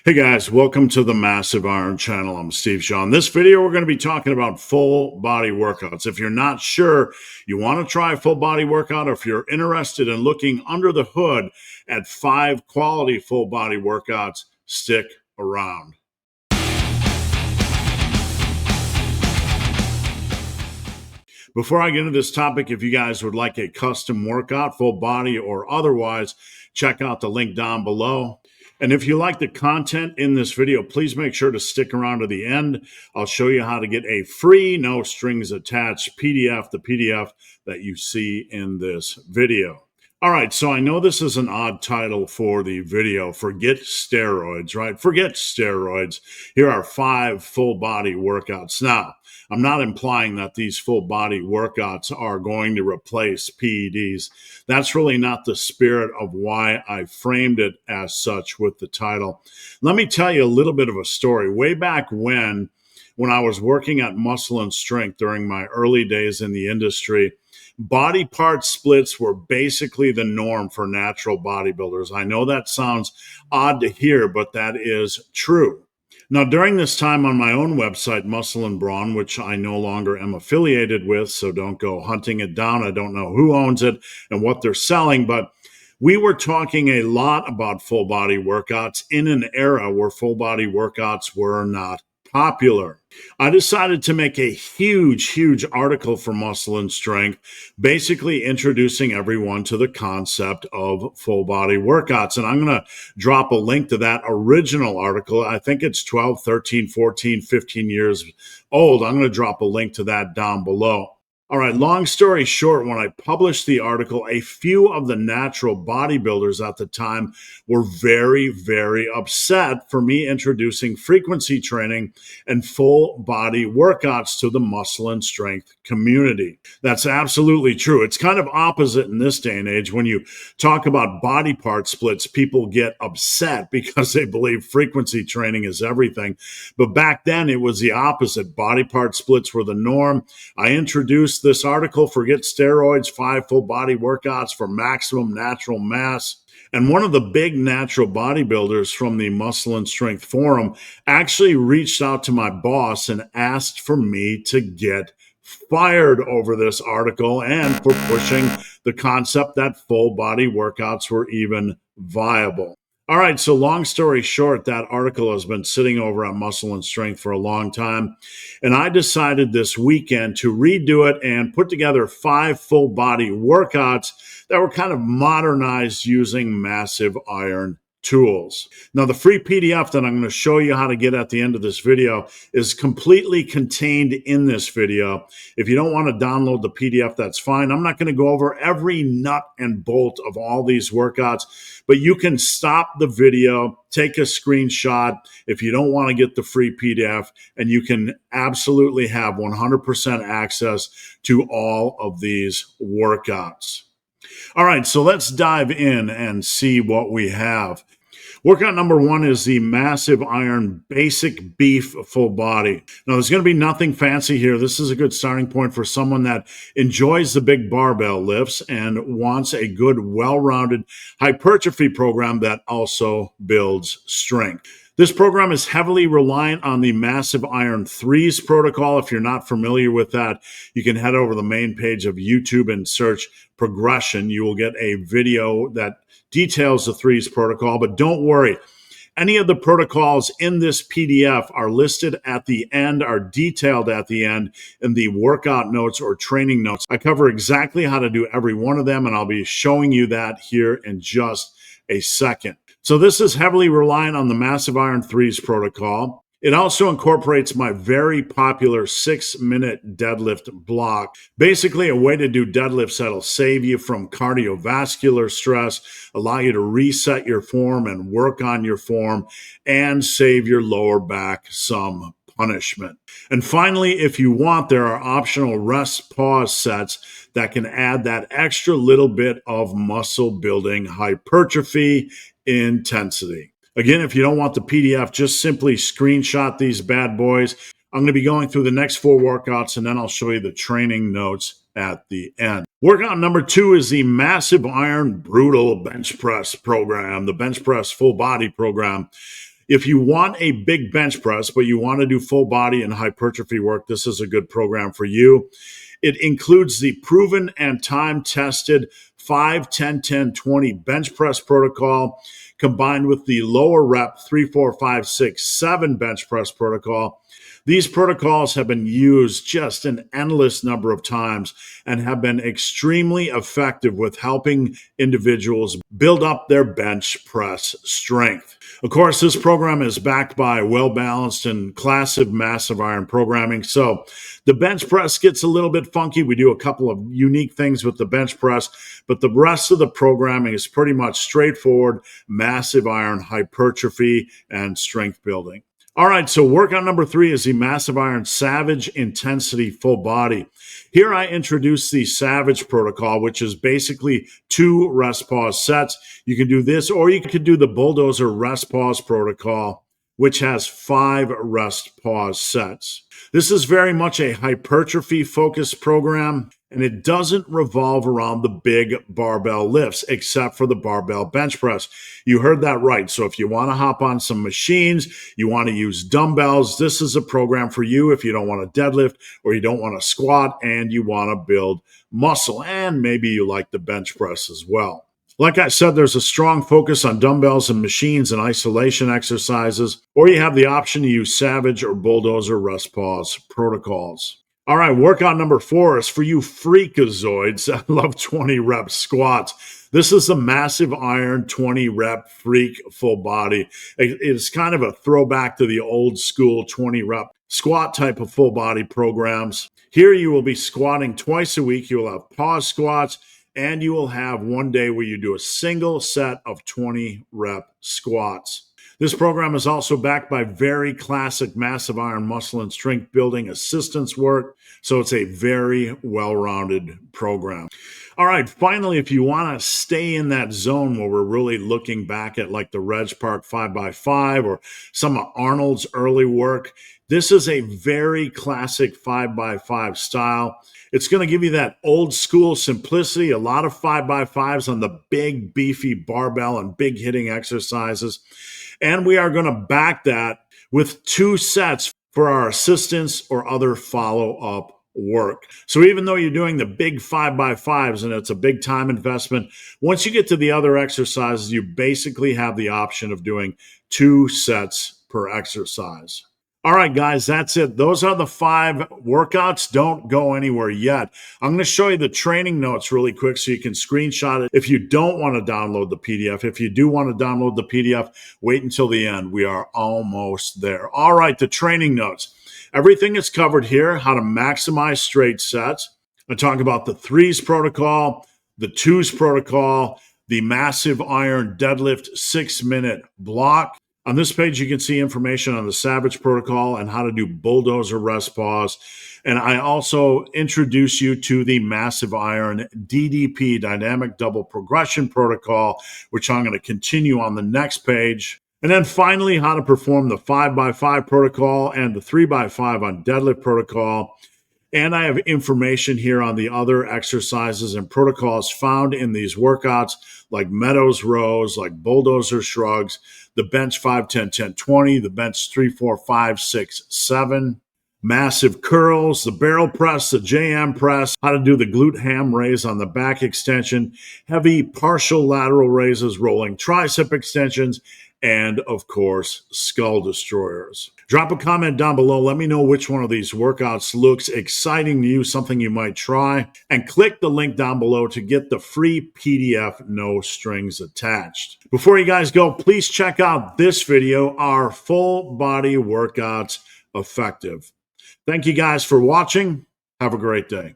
Hey guys, welcome to the Massive Iron channel. I'm Steve Shaw. In this video, we're going to be talking about full body workouts. If you're not sure you want to try a full body workout, or if you're interested in looking under the hood at 5 quality full body workouts, stick around. Before I get into this topic, if you guys would like a custom workout, full body or otherwise, check out the link down below. And if you like the content in this video, please make sure to stick around to the end. I'll show you how to get a free, no strings attached PDF, the PDF that you see in this video. All right, so I know this is an odd title for the video. Forget steroids, right? Forget steroids. Here are 5 full body workouts. Now, I'm not implying that these full body workouts are going to replace PEDs. That's really not the spirit of why I framed it as such with the title. Let me tell you a little bit of a story. Way back when I was working at Muscle and Strength during my early days in the industry, body part splits were basically the norm for natural bodybuilders. I know that sounds odd to hear, but that is true. Now, during this time on my own website, Muscle and Brawn, which I no longer am affiliated with, so don't go hunting it down. I don't know who owns it and what they're selling, but we were talking a lot about full body workouts in an era where full body workouts were not popular. I decided to make a huge article for Muscle and Strength, basically introducing everyone to the concept of full body workouts. And I'm going to drop a link to that original article. I think it's 12, 13, 14, 15 years old. I'm going to drop a link to that down below. All right, long story short, when I published the article, a few of the natural bodybuilders at the time were very upset for me introducing frequency training and full body workouts to the Muscle and Strength community. That's absolutely true. It's kind of opposite in this day and age. When you talk about body part splits, people get upset because they believe frequency training is everything. But back then, it was the opposite. Body part splits were the norm. I introduced this article, Forget Steroids, 5 full body workouts for maximum natural mass. And one of the big natural bodybuilders from the Muscle and Strength Forum actually reached out to my boss and asked for me to get fired over this article and for pushing the concept that full body workouts were even viable. All right, so long story short, that article has been sitting over at Muscle and Strength for a long time, and I decided this weekend to redo it and put together 5 full body workouts that were kind of modernized using massive iron tools. Now, the free PDF that I'm going to show you how to get at the end of this video is completely contained in this video. If you don't want to download the PDF, that's fine. I'm not going to go over every nut and bolt of all these workouts, but you can stop the video, take a screenshot if you don't want to get the free PDF, and you can absolutely have 100% access to all of these workouts. All right, so let's dive in and see what we have. Workout number 1 is the Massive Iron Basic Beef Full Body. Now, there's going to be nothing fancy here. This is a good starting point for someone that enjoys the big barbell lifts and wants a good, well-rounded hypertrophy program that also builds strength. This program is heavily reliant on the Massive Iron 3s protocol. If you're not familiar with that, you can head over to the main page of YouTube and search progression. You will get a video that details the 3s protocol, but don't worry. Any of the protocols in this PDF are listed at the end, are detailed at the end in the workout notes or training notes. I cover exactly how to do every one of them, and I'll be showing you that here in just a second. So this is heavily reliant on the Massive Iron 3s protocol. It also incorporates my very popular 6-minute deadlift block. Basically a way to do deadlifts that'll save you from cardiovascular stress, allow you to reset your form and work on your form, and save your lower back some punishment. And finally, if you want, there are optional rest pause sets that can add that extra little bit of muscle building hypertrophy intensity. Again, if you don't want the PDF, just simply screenshot these bad boys. I'm going to be going through the next 4 workouts, and then I'll show you the training notes at the end. Workout number 2 is the Massive Iron Brutal Bench Press program, the Bench Press Full Body program. If you want a big bench press, but you want to do full body and hypertrophy work, this is a good program for you. It includes the proven and time-tested 5, 10, 10, 20 bench press protocol combined with the lower rep 3, 4, 5, 6, 7 bench press protocol. These protocols have been used just an endless number of times and have been extremely effective with helping individuals build up their bench press strength. Of course, this program is backed by well-balanced and classic massive iron programming. So the bench press gets a little bit funky. We do a couple of unique things with the bench press, but the rest of the programming is pretty much straightforward, massive iron hypertrophy and strength building. All right, so workout number 3 is the Massive Iron Savage Intensity Full Body. Here I introduce the Savage protocol, which is basically 2 rest pause sets. You can do this, or you could do the Bulldozer rest pause protocol, which has 5 rest pause sets. This is very much a hypertrophy-focused program, and it doesn't revolve around the big barbell lifts, except for the barbell bench press. You heard that right. So if you want to hop on some machines, you want to use dumbbells, this is a program for you if you don't want to deadlift or you don't want to squat and you want to build muscle, and maybe you like the bench press as well. Like I said, there's a strong focus on dumbbells and machines and isolation exercises, or you have the option to use Savage or Bulldozer rest pause protocols. All right, workout number 4 is for you freakazoids that love 20 rep squats. This is the Massive Iron 20 rep freak full body. It's kind of a throwback to the old school 20 rep squat type of full body programs. Here you will be squatting twice a week. You will have pause squats, and you will have one day where you do a single set of 20 rep squats. This program is also backed by very classic massive iron muscle and strength building assistance work, so it's a very well-rounded program. All right, finally, if you want to stay in that zone where we're really looking back at like the Reg Park 5x5 or some of Arnold's early work, this is a very classic 5x5 style. It's going to give you that old school simplicity, a lot of 5x5s on the big, beefy barbell and big hitting exercises. And we are going to back that with 2 sets for our assistance or other follow-up work. So even though you're doing the big 5x5s and it's a big time investment, once you get to the other exercises, you basically have the option of doing 2 sets per exercise. All right, guys, that's it. Those are the 5 workouts. Don't go anywhere yet. I'm going to show you the training notes really quick so you can screenshot it if you don't want to download the PDF. If you do want to download the PDF, wait until the end. We are almost there. All right, the training notes. Everything is covered here, how to maximize straight sets. I talk about the 3s protocol, the 2s protocol, the massive iron deadlift 6-minute block. On this page, you can see information on the Savage protocol and how to do Bulldozer rest pause. And I also introduce you to the Massive Iron DDP, Dynamic Double Progression protocol, which I'm going to continue on the next page. And then finally, how to perform the 5x5 protocol and the 3x5 on deadlift protocol. And I have information here on the other exercises and protocols found in these workouts, like Meadows rows, like Bulldozer shrugs, the bench 5, 10, 10, 20, the bench 3, 4, 5, 6, 7, massive curls, the barrel press, the JM press, how to do the glute ham raise on the back extension, heavy partial lateral raises, rolling tricep extensions, and of course, skull destroyers. Drop a comment down below. Let me know which one of these workouts looks exciting to you, something you might try, and click the link down below to get the free PDF, no strings attached. Before you guys go, please check out this video, Are Full Body Workouts Effective? Thank you guys for watching. Have a great day.